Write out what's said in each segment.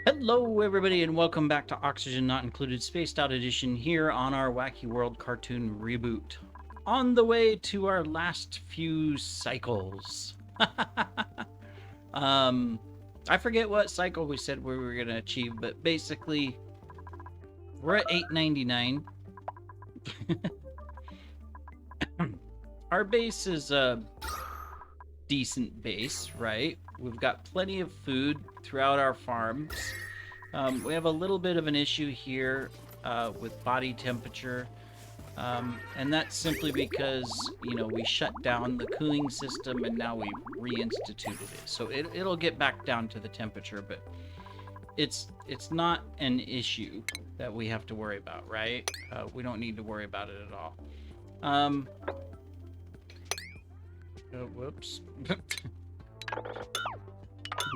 Hello, everybody, and welcome back to Oxygen Not Included Spaced Out Edition here on our Wacky World cartoon reboot. On the way to our last few cycles. um, I forget what cycle we said we were going to achieve, but basically, we're at 899. Our base is a decent base, right? We've got plenty of food throughout our farms. We have a little bit of an issue here with body temperature, and that's simply because we shut down the cooling system and now we've reinstituted it. So it'll get back down to the temperature, but it's not an issue that we have to worry about, right? We don't need to worry about it at all. Whoops.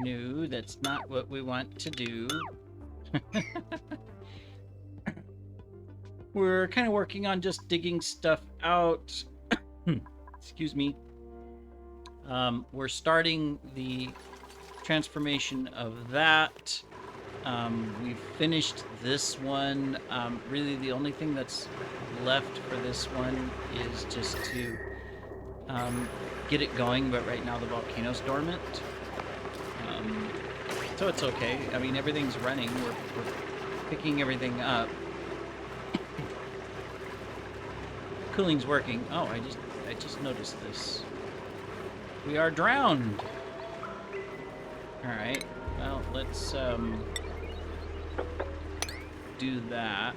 No, that's not what we want to do. We're kind of working on just digging stuff out. Excuse me. We're starting the transformation of that. We've finished this one. Really, the only thing that's left for this one is just to get it going, but right now the volcano's dormant. So it's okay. I mean, everything's running. We're picking everything up. Cooling's working. Oh, I just noticed this. We are drowned. All right. Well, let's do that.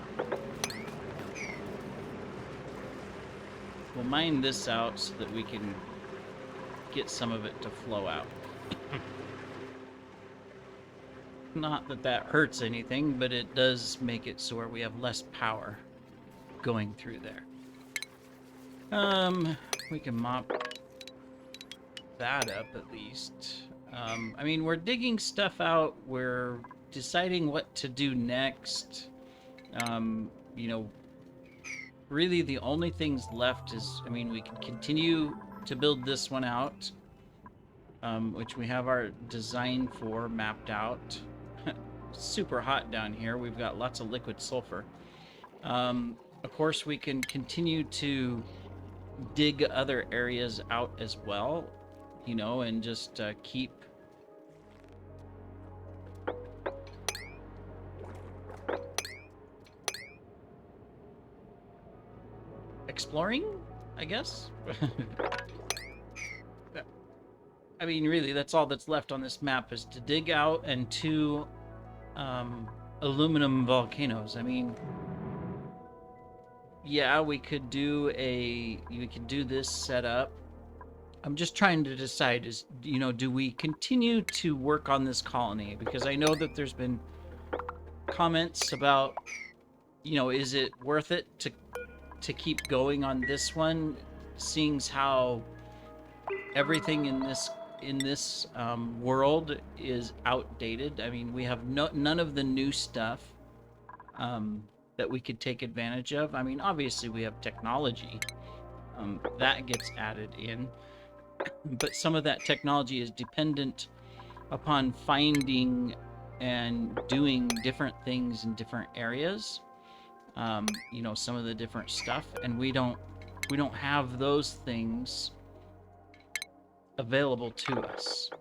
We'll mine this out so that we can get some of it to flow out. Not that that hurts anything, but it does make it so where we have less power going through there. We can mop that up at least. I mean, we're digging stuff out. We're deciding what to do next. Really the only things left is, I mean, we can continue to build this one out, which we have our design for mapped out. Super hot down here. We've got lots of liquid sulfur. Of course, we can continue to dig other areas out as well, and just keep exploring, I guess. I mean, really, that's all that's left on this map is to dig out and two aluminum volcanoes. I mean, yeah, we could do this setup. I'm just trying to decide do we continue to work on this colony? Because I know that there's been comments about, is it worth it to keep going on this one, seeing how everything in this world is outdated. I mean, we have none of the new stuff that we could take advantage of. I mean, obviously we have technology that gets added in, but some of that technology is dependent upon finding and doing different things in different areas. Some of the different stuff, and we don't have those things available to us,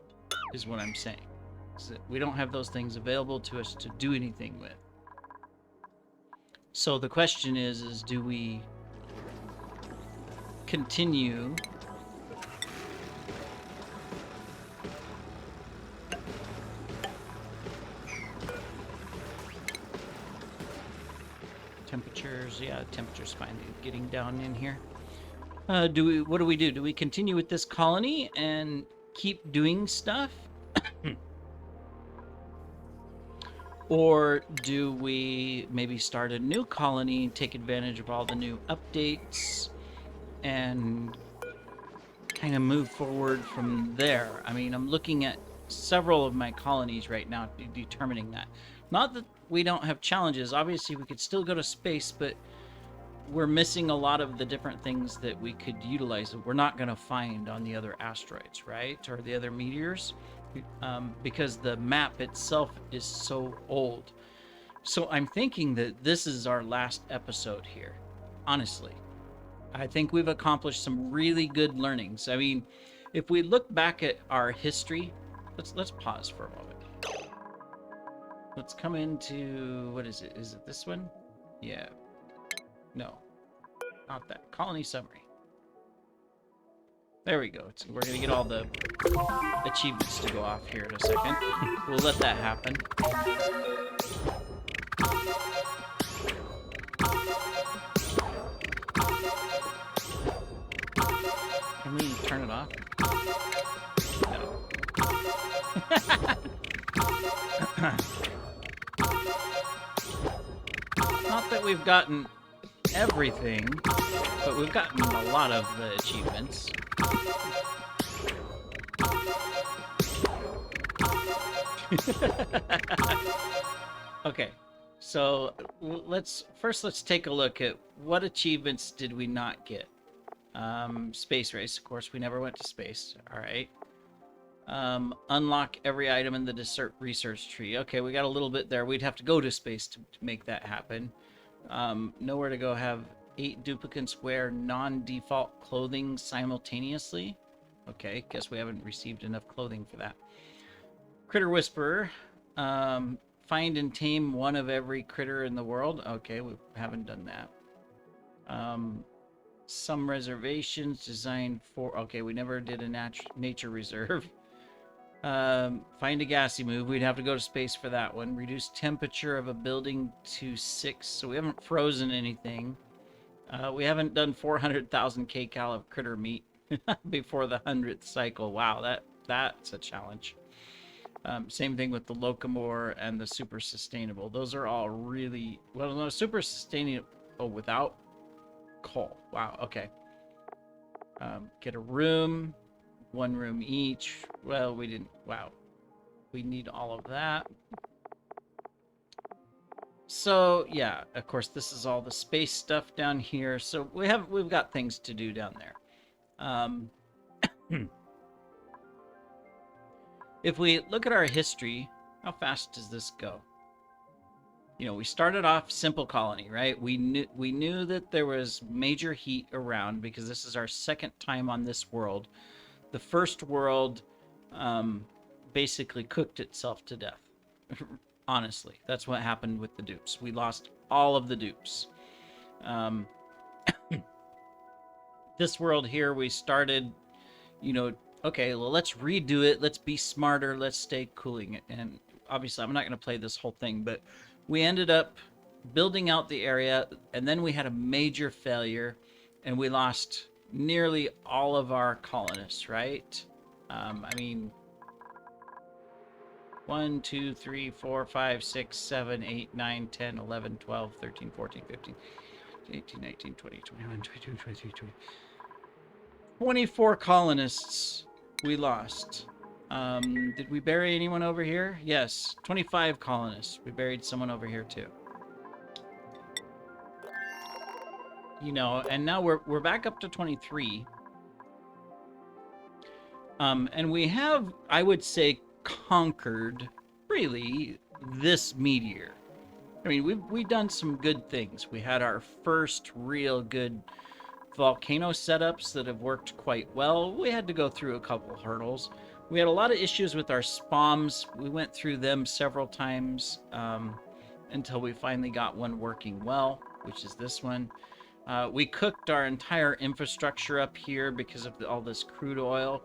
is what I'm saying. So we don't have those things available to us to do anything with. So the question is do we continue temperatures? Yeah, temperature's finally getting down in here. What do we do? Do we continue with this colony and keep doing stuff? Or do we maybe start a new colony, take advantage of all the new updates, and kind of move forward from there? I mean, I'm looking at several of my colonies right now, determining that. Not that we don't have challenges. Obviously, we could still go to space, but we're missing a lot of the different things that we could utilize that we're not going to find on the other asteroids, right? Or the other meteors. because the map itself is so old. So I'm thinking that this is our last episode here. Honestly, I think we've accomplished some really good learnings. I mean, if we look back at our history, let's pause for a moment. Let's come into, what is it? Is it this one? Yeah. No, not that. Colony summary. There we go. We're going to get all the achievements to go off here in a second. We'll let that happen. Can we turn it off? No. Not that we've gotten everything, but we've gotten a lot of the achievements. Okay, so let's take a look at what achievements did we not get. Space race, of course, we never went to space. All right. Unlock every item in the dessert research tree. Okay, we got a little bit there. We'd have to go to space to make that happen. Nowhere to go. Have 8 duplicants wear non-default clothing simultaneously. Okay, guess we haven't received enough clothing for that. Critter Whisperer. Find and tame one of every critter in the world. Okay, we haven't done that. Some reservations designed for... Okay, we never did a nature reserve. Find a gassy move. We'd have to go to space for that one. Reduce temperature of a building to 6. So we haven't frozen anything. We haven't done 400,000 kcal of critter meat before the 100th cycle. Wow, that's a challenge. Same thing with the Locomore and the Super Sustainable. Those are all really... Well, no, Super Sustainable without coal. Wow, okay. Get a room. 1 room each. Well, we didn't... Wow. We need all of that. So, yeah, of course, this is all the space stuff down here. So we've got things to do down there. If we look at our history, how fast does this go? You know, we started off simple colony, right? We knew that there was major heat around because this is our second time on this world. The first world basically cooked itself to death. Honestly, that's what happened with the dupes. We lost all of the dupes. This world here, we started, you know, okay, well, let's redo it. Let's be smarter. Let's stay cooling it. And obviously, I'm not going to play this whole thing, but we ended up building out the area, and then we had a major failure, and we lost nearly all of our colonists, right? I mean, 1, 2, 3, 4, 5, 6, 7, 8, 9, 10, 11, 12, 13, 14, 15, 18, 19, 20, 21, 22, 23, 24 colonists we lost. Did we bury anyone over here? Yes, 25 colonists. We buried someone over here too. You know, and now we're back up to 23. And we have, I would say, conquered really this meteor. I mean, we've done some good things. We had our first real good volcano setups that have worked quite well. We had to go through a couple hurdles. We had a lot of issues with our SPOMs. We went through them several times until we finally got one working well, which is this one. We cooked our entire infrastructure up here because of all this crude oil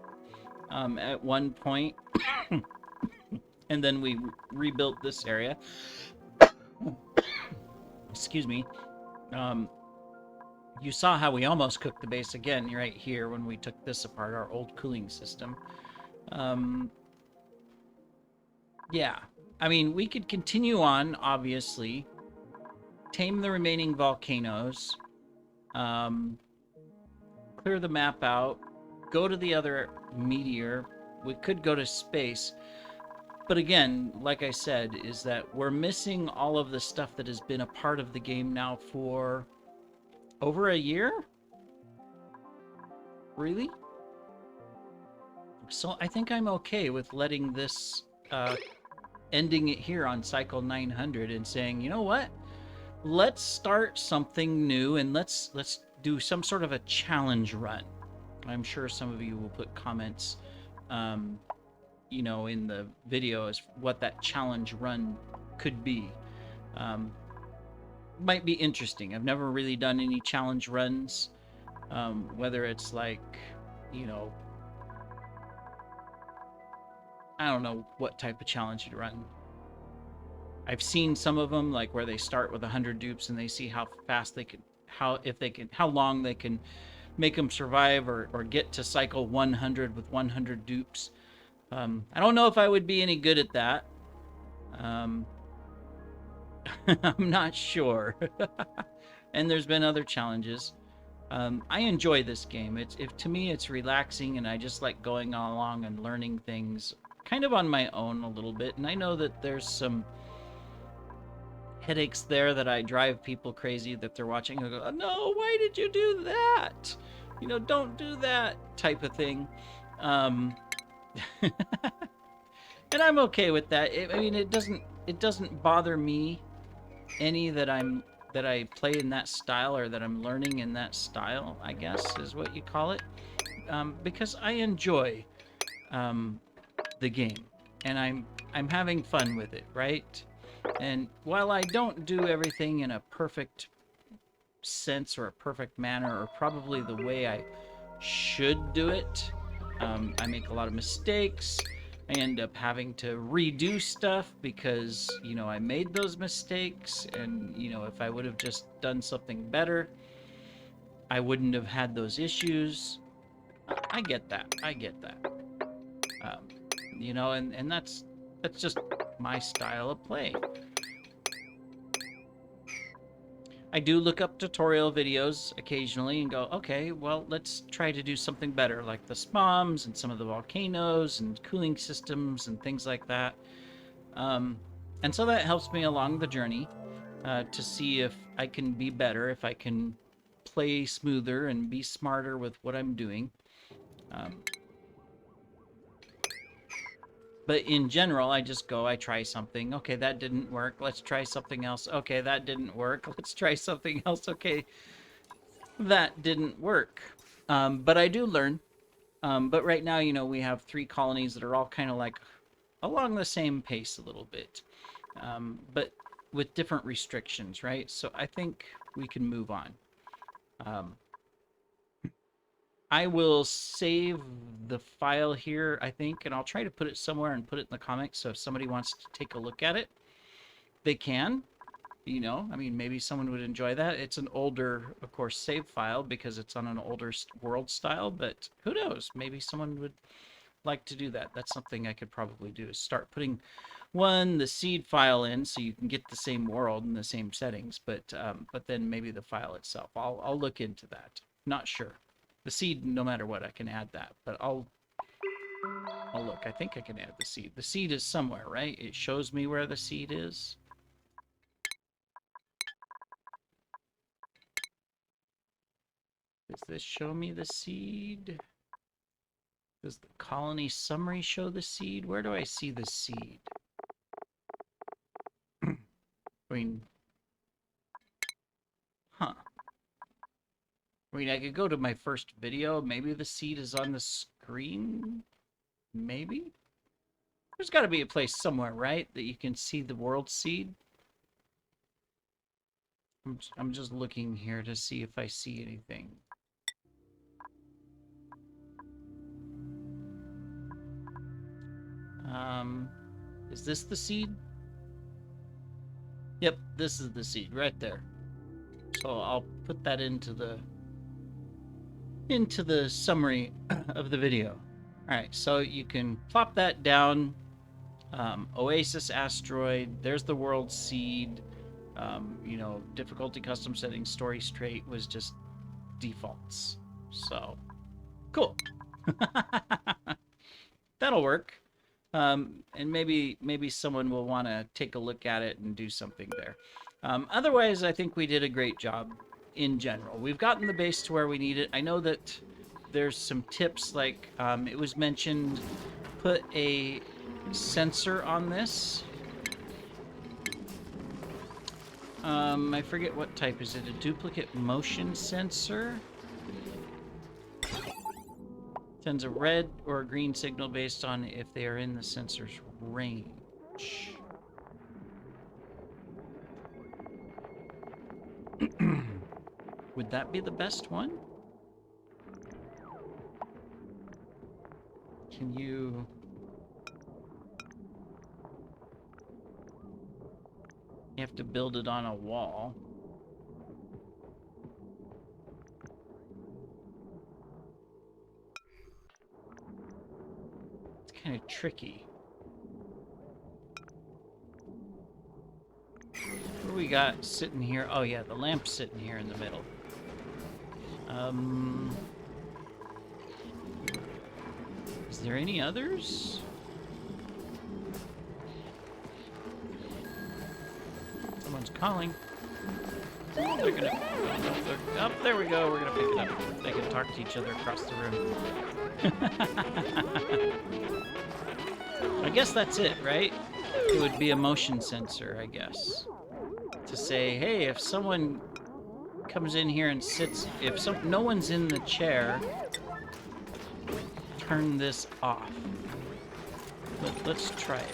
at one point. And then we rebuilt this area. Excuse me. You saw how we almost cooked the base again right here when we took this apart, our old cooling system. Yeah, I mean, we could continue on, obviously. Tame the remaining volcanoes. Clear the map out. Go to the other meteor. We could go to space. But again, like I said, is that we're missing all of the stuff that has been a part of the game now for over a year? Really? So I think I'm okay with letting this, ending it here on cycle 900 and saying, you know what? Let's start something new and let's do some sort of a challenge run. I'm sure some of you will put comments, um, in the video as what that challenge run could be. Um, might be interesting. I've never really done any challenge runs, whether it's like, you know, I don't know what type of challenge you'd run. I've seen some of them like where they start with 100 dupes and they see how fast they can, how long they can make them survive or get to cycle 100 with 100 dupes. I don't know if I would be any good at that. I'm not sure. And there's been other challenges. I enjoy this game. To me, it's relaxing, and I just like going along and learning things kind of on my own a little bit. And I know that there's some headaches there that I drive people crazy that they're watching and go, oh, no, why did you do that? Don't do that type of thing. And I'm okay with that. It doesn't bother me any that I play in that style or that I'm learning in that style, I guess is what you call it. Because I enjoy the game and I'm having fun with it, right? And while I don't do everything in a perfect sense or a perfect manner or probably the way I should do it, I make a lot of mistakes. I end up having to redo stuff because, I made those mistakes. And, if I would have just done something better, I wouldn't have had those issues. I get that. And that's just my style of play. I do look up tutorial videos occasionally and go, okay, well, let's try to do something better, like the SMOMs and some of the volcanoes and cooling systems and things like that. And so that helps me along the journey to see if I can be better, if I can play smoother and be smarter with what I'm doing. But in general, I try something. Okay, that didn't work. Let's try something else. Okay, that didn't work. Let's try something else. Okay, that didn't work. But I do learn. But right now, we have 3 colonies that are all kind of like along the same pace a little bit. But with different restrictions, right? So I think we can move on. I will save the file here, I think, and I'll try to put it somewhere and put it in the comments, so if somebody wants to take a look at it, they can. Maybe someone would enjoy that. It's an older, of course, save file because it's on an older world style, but who knows? Maybe someone would like to do that. That's something I could probably do, is start putting, the seed file in so you can get the same world and the same settings, but then maybe the file itself. I'll look into that. Not sure. The seed, no matter what, I can add that, but I'll look. I think I can add the seed. The seed is somewhere, right? It shows me where the seed is. Does this show me the seed? Does the colony summary show the seed? Where do I see the seed? Huh. I could go to my first video. Maybe the seed is on the screen? Maybe? There's got to be a place somewhere, right? That you can see the world seed? I'm just looking here to see if I see anything. Is this the seed? Yep, this is the seed right there. So I'll put that into the summary of the video. All right, so you can plop that down. Oasis asteroid. There's the world seed. Difficulty custom settings, story straight was just defaults. So cool. That'll work. And maybe someone will want to take a look at it and do something there. Otherwise, I think we did a great job in general. We've gotten the base to where we need it. I know that there's some tips, like it was mentioned, put a sensor on this. I forget what type. Is it a duplicate motion sensor? Sends a red or a green signal based on if they are in the sensor's range. Would that be the best one? Can you... You have to build it on a wall. It's kind of tricky. What do we got sitting here? Oh yeah, the lamp's sitting here in the middle. Is there any others? Someone's calling. They're gonna... Oh, there we go. We're gonna pick it up. They can talk to each other across the room. I guess that's it, right? It would be a motion sensor, I guess. To say, hey, if someone comes in here and sits... If no one's in the chair, turn this off. Let's try it.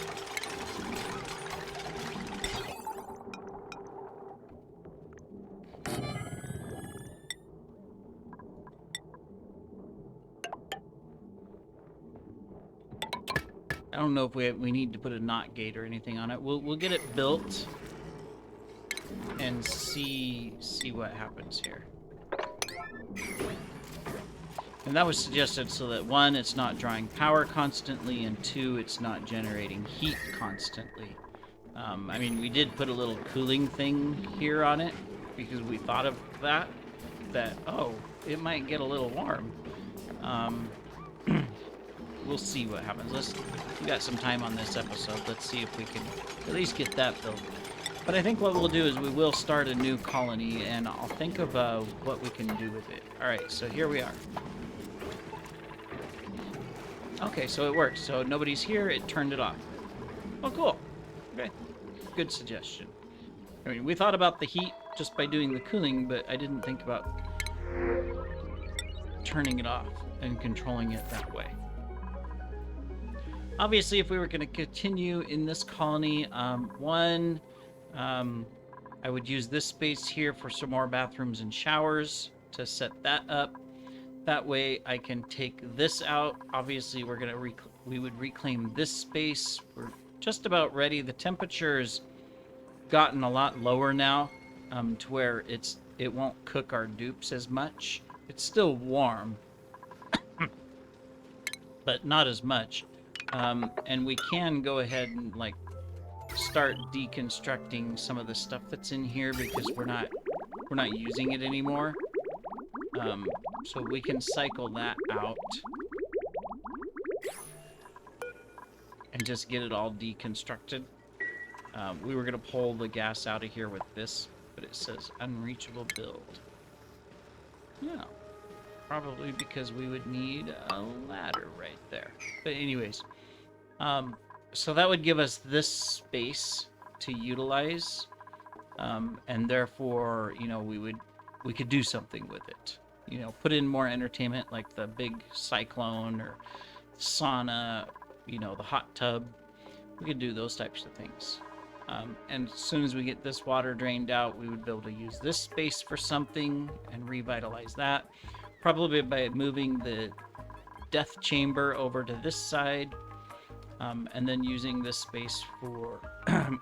I don't know if we need to put a NOT gate or anything on it. We'll get it built and see what happens here. And that was suggested so that, one, it's not drawing power constantly, and two, it's not generating heat constantly. I mean, we did put a little cooling thing here on it because we thought of that, oh, it might get a little warm. We'll see what happens. We got some time on this episode. Let's see if we can at least get that built. But I think what we'll do is we will start a new colony, and I'll think of what we can do with it. All right, so here we are. Okay, so it works. So nobody's here. It turned it off. Oh, cool. Okay, good suggestion. I mean, we thought about the heat just by doing the cooling, but I didn't think about turning it off and controlling it that way. Obviously, if we were going to continue in this colony, I would use this space here for some more bathrooms and showers to set that up. That way I can take this out. Obviously, we would reclaim this space. We're just about ready. The temperature's gotten a lot lower now, to where it won't cook our dupes as much. It's still warm, but not as much. And we can go ahead and start deconstructing some of the stuff that's in here because we're not using it anymore. So we can cycle that out and just get it all deconstructed. We were gonna pull the gas out of here with this, but it says unreachable build. Yeah, probably because we would need a ladder right there. But anyways, so that would give us this space to utilize, and therefore, we could do something with it. Put in more entertainment like the big cyclone or sauna, the hot tub. We could do those types of things. And as soon as we get this water drained out, we would be able to use this space for something and revitalize that. Probably by moving the death chamber over to this side, and then using this space for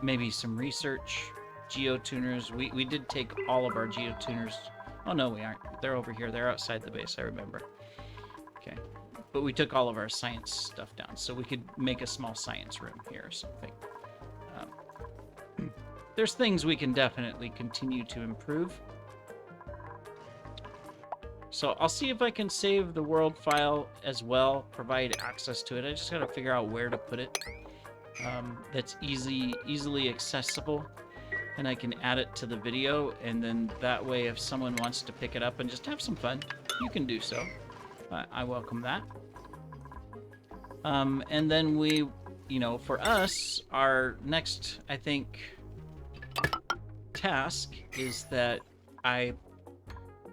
maybe some research. Geotuners. We did take all of our geotuners. Oh, no, we aren't. They're over here. They're outside the base, I remember. Okay. But we took all of our science stuff down, so we could make a small science room here or something. There's things we can definitely continue to improve. So I'll see if I can save the world file as well, provide access to it. I just gotta figure out where to put it. That's easily accessible. And I can add it to the video, and then that way if someone wants to pick it up and just have some fun, you can do so. I welcome that. And then we, for us, our next, I think, task is that I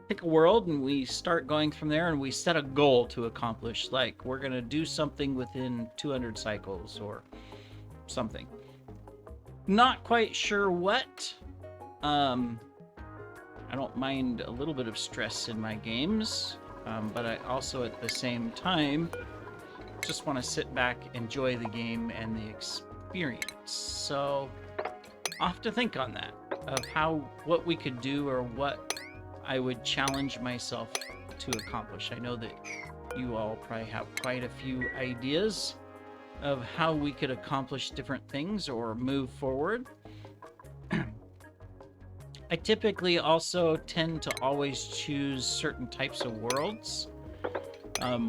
pick a world and we start going from there, and we set a goal to accomplish. Like, we're going to do something within 200 cycles or something. Not quite sure what. I don't mind a little bit of stress in my games, but I also at the same time just want to sit back, enjoy the game and the experience. So I'll have to think on that, of what we could do or what I would challenge myself to accomplish. I know that you all probably have quite a few ideas of how we could accomplish different things or move forward. I typically also tend to always choose certain types of worlds,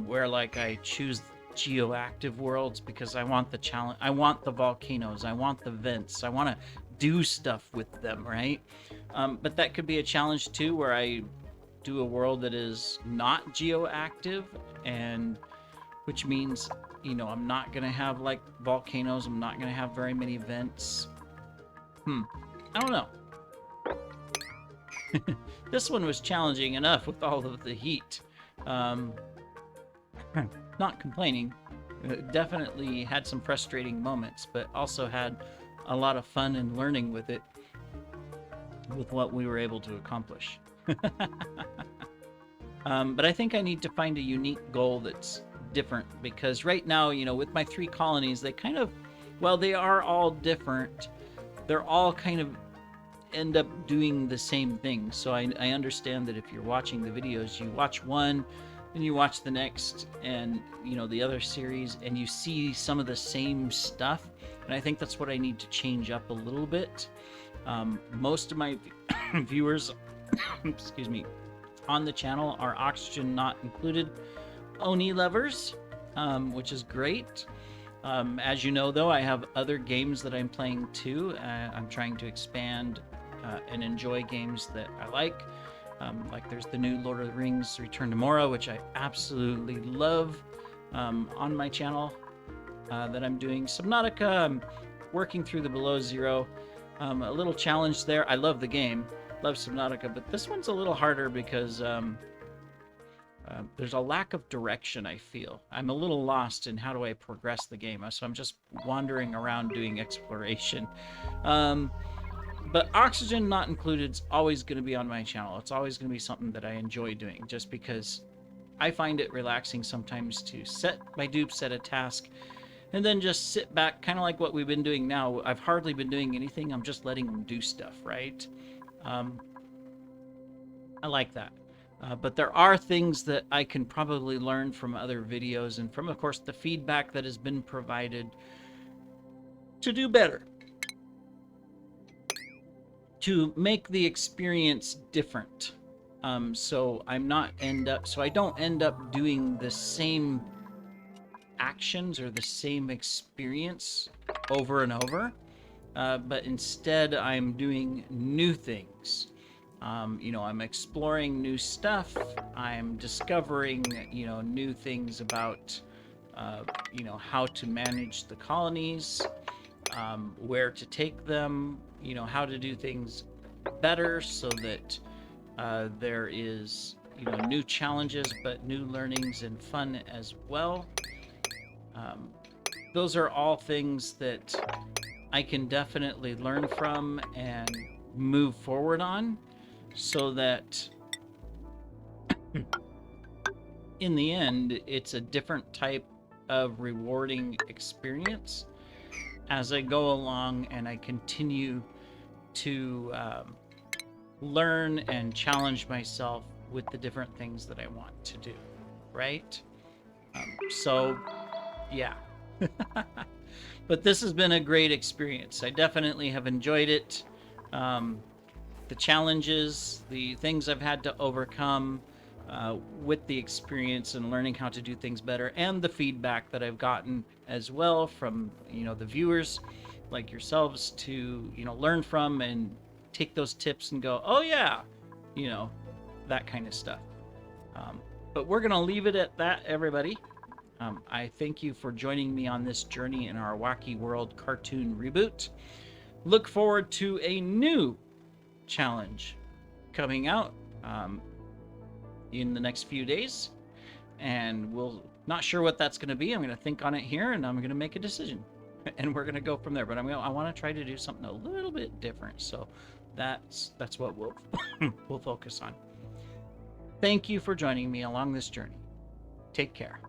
where like I choose geoactive worlds because I want the challenge. I want the volcanoes. I want the vents. I want to do stuff with them, right? But that could be a challenge too, where I do a world that is not geoactive, and which means, I'm not gonna have like volcanoes. I'm not gonna have very many vents. I don't know. This one was challenging enough with all of the heat. Not complaining. Definitely had some frustrating moments, but also had a lot of fun and learning with it, with what we were able to accomplish. But I think I need to find a unique goal that's different, because right now, with my 3 colonies, they kind of, well, they are all different. They're all kind of end up doing the same thing. So I understand that if you're watching the videos, you watch one, then you watch the next, and the other series, and you see some of the same stuff. And I think that's what I need to change up a little bit. Most of my viewers, excuse me, on the channel are Oxygen Not Included Oni lovers, which is great. As you know, though, I have other games that I'm playing too. I'm trying to expand and enjoy games that I like. Like there's the new Lord of the Rings Return to Mora, which I absolutely love, on my channel that I'm doing. Subnautica, I'm working through the Below Zero. A little challenge there. I love the game, love Subnautica, but this one's a little harder because there's a lack of direction, I feel. I'm a little lost in how do I progress the game, so I'm just wandering around doing exploration. But Oxygen Not Included is always going to be on my channel. It's always going to be something that I enjoy doing, just because I find it relaxing sometimes to set my dupes, set a task, and then just sit back, kind of like what we've been doing now. I've hardly been doing anything. I'm just letting them do stuff, right? I like that. But there are things that I can probably learn from other videos and from, of course, the feedback that has been provided to do better, to make the experience different. So I don't end up doing the same actions or the same experience over and over, but instead I'm doing new things. I'm exploring new stuff. I'm discovering, new things about, how to manage the colonies, where to take them, how to do things better so that there is, new challenges, but new learnings and fun as well. Those are all things that I can definitely learn from and move forward on, so that in the end, it's a different type of rewarding experience as I go along and I continue to learn and challenge myself with the different things that I want to do, right? So, yeah. But this has been a great experience. I definitely have enjoyed it. The challenges, the things I've had to overcome with the experience and learning how to do things better, and the feedback that I've gotten as well from, the viewers like yourselves to, learn from and take those tips and go, oh yeah, that kind of stuff. But we're gonna leave it at that, everybody. I thank you for joining me on this journey in our Wacky World cartoon reboot. Look forward to a new challenge coming out in the next few days, and we'll not sure what that's going to be. I'm going to think on it here, and I'm going to make a decision, and we're going to go from there. But I want to try to do something a little bit different, so that's what we'll we'll focus on. Thank you for joining me along this journey. Take care.